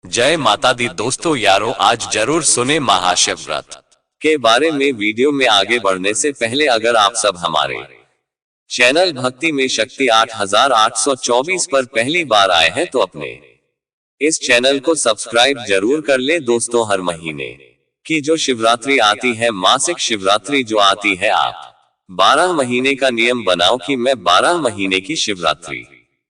जय माता दी दोस्तों यारों, आज जरूर सुने महाशिवरात्रि के बारे में। वीडियो में आगे बढ़ने से पहले अगर आप सब हमारे चैनल भक्ति में शक्ति 8824 पर पहली बार आए हैं तो अपने इस चैनल को सब्सक्राइब जरूर कर ले दोस्तों। हर महीने की जो शिवरात्रि आती है, मासिक शिवरात्रि जो आती है, आप 12 महीने का नियम बनाओ कि मैं 12 महीने की शिवरात्रि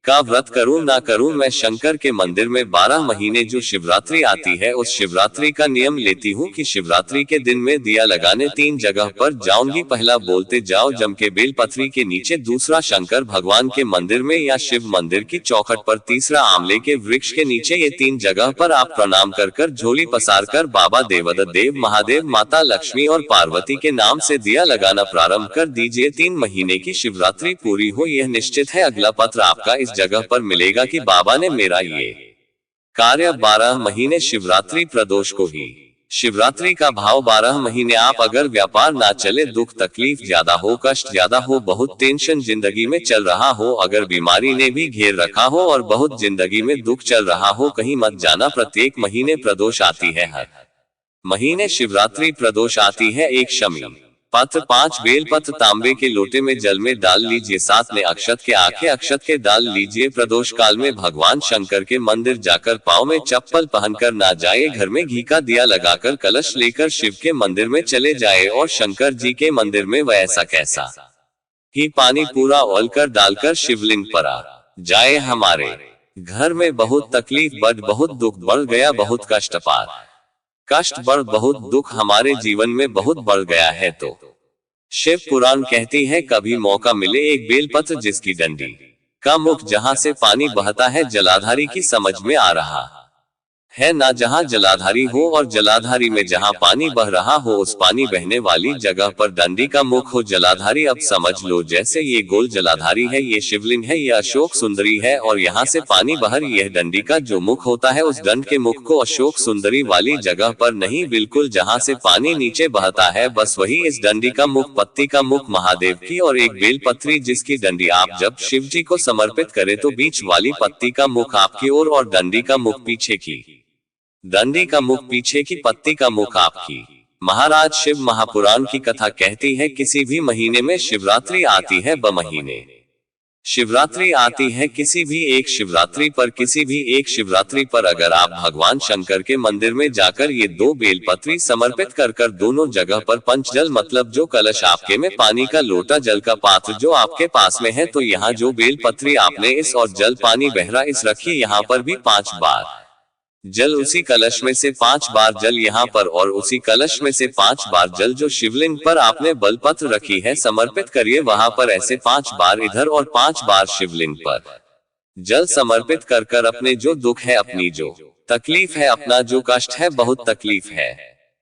का व्रत करूं ना करूं। मैं शंकर के मंदिर में 12 महीने जो शिवरात्रि आती है उस शिवरात्रि का नियम लेती हूं कि शिवरात्रि के दिन में दिया लगाने 3 जगह पर जाऊंगी। पहला बोलते जाओ जम के बेलपत्री के नीचे, दूसरा शंकर भगवान के मंदिर में या शिव मंदिर की चौखट पर, तीसरा आंवले के वृक्ष के नीचे। ये 3 जगह पर आप प्रणाम कर झोली पसार कर बाबा देवदत्त देव, महादेव, माता लक्ष्मी और पार्वती के नाम से दिया लगाना प्रारंभ कर दीजिए। 3 महीने की शिवरात्रि पूरी हो यह निश्चित है। अगला पत्र आपका इस जगह पर मिलेगा कि बाबा ने मेरा ये कार्य 12 महीने शिवरात्रि प्रदोष को ही। शिवरात्रि का भाव 12 महीने आप अगर व्यापार ना चले, दुख तकलीफ ज्यादा हो, कष्ट ज्यादा हो, बहुत टेंशन जिंदगी में चल रहा हो, अगर बीमारी ने भी घेर रखा हो और बहुत जिंदगी में दुख चल रहा हो, कहीं मत जाना। प्रत्येक महीने प्रदोष आती है, हर महीने शिवरात्रि प्रदोष आती है। एक शमी पत्र, 5 बेलपत्र तांबे के लोटे में जल में डाल लीजिए। 7 ने अक्षत के आखे अक्षत के डाल लीजिए। प्रदोष काल में भगवान शंकर के मंदिर जाकर पांव में चप्पल पहनकर ना जाए, घर में घी का दिया लगाकर कलश लेकर शिव के मंदिर में चले जाए और शंकर जी के मंदिर में वैसा कैसा ही पानी पूरा ओलकर डालकर शिवलिंग पर आ जाए। हमारे घर में बहुत तकलीफ बढ़, बहुत दुख बढ़ गया, बहुत कष्ट पार कष्ट बढ़, बहुत दुख हमारे जीवन में बहुत बढ़ गया है, तो शिव पुराण कहती है कभी मौका मिले एक बेलपत्र जिसकी डंडी का मुख जहां से पानी बहता है जलाधारी की समझ में आ रहा है ना। जहां जलाधारी हो और जलाधारी में जहां पानी बह रहा हो, उस पानी बहने वाली जगह पर डंडी का मुख हो जलाधारी। अब समझ लो जैसे ये गोल जलाधारी है, ये शिवलिंग है, ये अशोक सुंदरी है और यहाँ से पानी बहर यह डंडी का जो मुख होता है, उस दंड के मुख को अशोक सुंदरी वाली जगह पर नहीं, बिल्कुल जहाँ से पानी नीचे बहता है बस वही इस डंडी का मुख, पत्ती का मुख महादेव की और एक बेलपत्री जिसकी डंडी आप जब शिव जी को समर्पित करें तो बीच वाली पत्ती का मुख आपकी ओर और डंडी का मुख पीछे की डंडी का मुख पीछे की पत्ती का मुख आपकी। महाराज शिव महापुराण की कथा कहती है किसी भी महीने में शिवरात्रि आती है, महीने शिवरात्रि आती है किसी भी एक शिवरात्रि पर, किसी भी एक शिवरात्रि पर अगर आप भगवान शंकर के मंदिर में जाकर ये 2 बेलपत्री समर्पित कर दोनों जगह पर पंचजल मतलब जो कलश आपके में, पानी का लोटा, जल का पात्र जो आपके पास में है, तो यहाँ जो बेलपत्री आपने इस और जल पानी बहरा इस रखिए, यहाँ पर भी 5 बार जल, उसी कलश में से 5 बार जल यहाँ पर और उसी कलश में से 5 बार जल जो शिवलिंग पर आपने बेलपत्र रखी है समर्पित करिए वहां पर। ऐसे 5 बार इधर और 5 बार शिवलिंग पर जल समर्पित कर अपने जो दुख है, अपनी जो तकलीफ है, अपना जो कष्ट है, बहुत तकलीफ है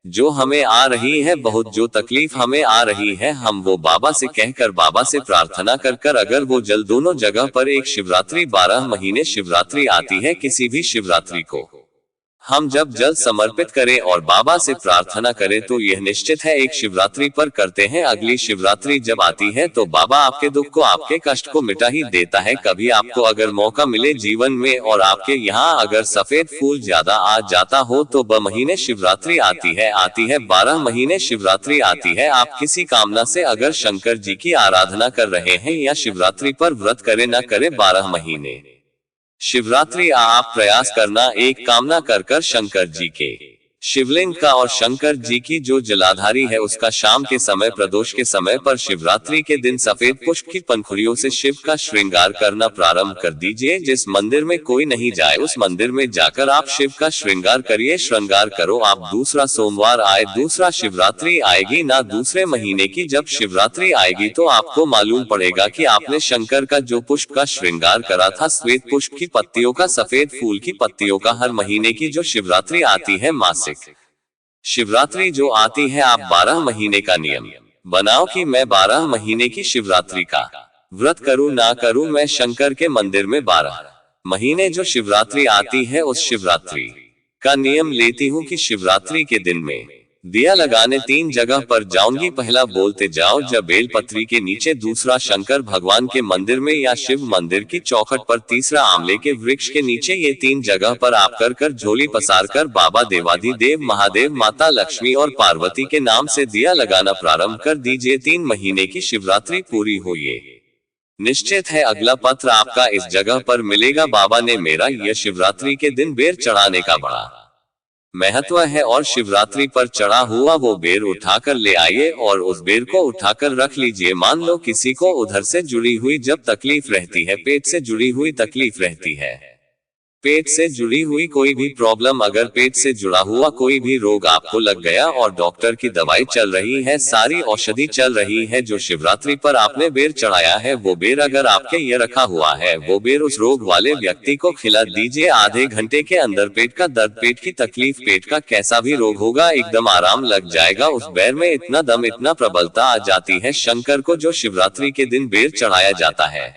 जो हमें आ रही है, बहुत जो तकलीफ हमें आ रही है, हम वो बाबा से कहकर, बाबा से प्रार्थना कर अगर वो जल दोनों जगह पर एक शिवरात्रि 12 महीने शिवरात्रि आती है, किसी भी शिवरात्रि को हम जब जल समर्पित करें और बाबा से प्रार्थना करें तो यह निश्चित है एक शिवरात्रि पर करते हैं, अगली शिवरात्रि जब आती है तो बाबा आपके दुख को, आपके कष्ट को मिटा ही देता है। कभी आपको अगर मौका मिले जीवन में और आपके यहाँ अगर सफेद फूल ज्यादा आ जाता हो तो महीने शिवरात्रि आती है 12 महीने शिवरात्रि आती है। आप किसी कामना से अगर शंकर जी की आराधना कर रहे हैं या शिवरात्रि पर व्रत करे न करे, 12 महीने शिवरात्रि आप प्रयास करना एक कामना कर शंकर जी के शिवलिंग का और शंकर जी की जो जलाधारी है उसका शाम के समय, प्रदोष के समय पर शिवरात्रि के दिन सफेद पुष्प की पंखुड़ियों से शिव का श्रृंगार करना प्रारंभ कर दीजिए। जिस मंदिर में कोई नहीं जाए उस मंदिर में जाकर आप शिव का श्रृंगार करिए, श्रृंगार करो आप। दूसरा सोमवार आए, दूसरा शिवरात्रि आएगी ना, दूसरे महीने की जब शिवरात्रि आएगी तो आपको मालूम पड़ेगा कि आपने शंकर का जो पुष्प का श्रृंगार करा था, श्वेत पुष्प की पत्तियों का, सफेद फूल की पत्तियों का, हर महीने की जो शिवरात्रि आती है मासिक शिवरात्रि जो आती है, आप 12 महीने का नियम बनाओ कि मैं 12 महीने की शिवरात्रि का व्रत करूं ना करूं। मैं शंकर के मंदिर में 12 महीने जो शिवरात्रि आती है उस शिवरात्रि का नियम लेती हूं कि शिवरात्रि के दिन में दिया लगाने 3 जगह पर जाऊंगी, पहला बोलते जाओ जब बेलपत्री के नीचे, दूसरा शंकर भगवान के मंदिर में या शिव मंदिर की चौखट पर, तीसरा आंवले के वृक्ष के नीचे। ये 3 जगह पर आप कर झोली पसार कर बाबा देवाधिदेव महादेव, माता लक्ष्मी और पार्वती के नाम से दिया लगाना प्रारंभ कर दीजिए। 3 महीने की शिवरात्रि पूरी हुई निश्चित है अगला पत्र आपका इस जगह पर मिलेगा। बाबा ने मेरा यह शिवरात्रि के दिन बेर चढ़ाने का बड़ा महत्व है और शिवरात्रि पर चढ़ा हुआ वो बेर उठाकर ले आइए और उस बेर को उठाकर रख लीजिए। मान लो किसी को उधर से जुड़ी हुई जब तकलीफ रहती है, पेट से जुड़ी हुई तकलीफ रहती है, पेट से जुड़ी हुई कोई भी प्रॉब्लम, अगर पेट से जुड़ा हुआ कोई भी रोग आपको लग गया और डॉक्टर की दवाई चल रही है, सारी औषधि चल रही है, जो शिवरात्रि पर आपने बेर चढ़ाया है वो बेर अगर आपके ये रखा हुआ है, वो बेर उस रोग वाले व्यक्ति को खिला दीजिए। आधे घंटे के अंदर पेट का दर्द, पेट की तकलीफ, पेट का कैसा भी रोग होगा एकदम आराम लग जाएगा। उस बेर में इतना दम, इतना प्रबलता आ जाती है शंकर को, जो शिवरात्रि के दिन बेर चढ़ाया जाता है।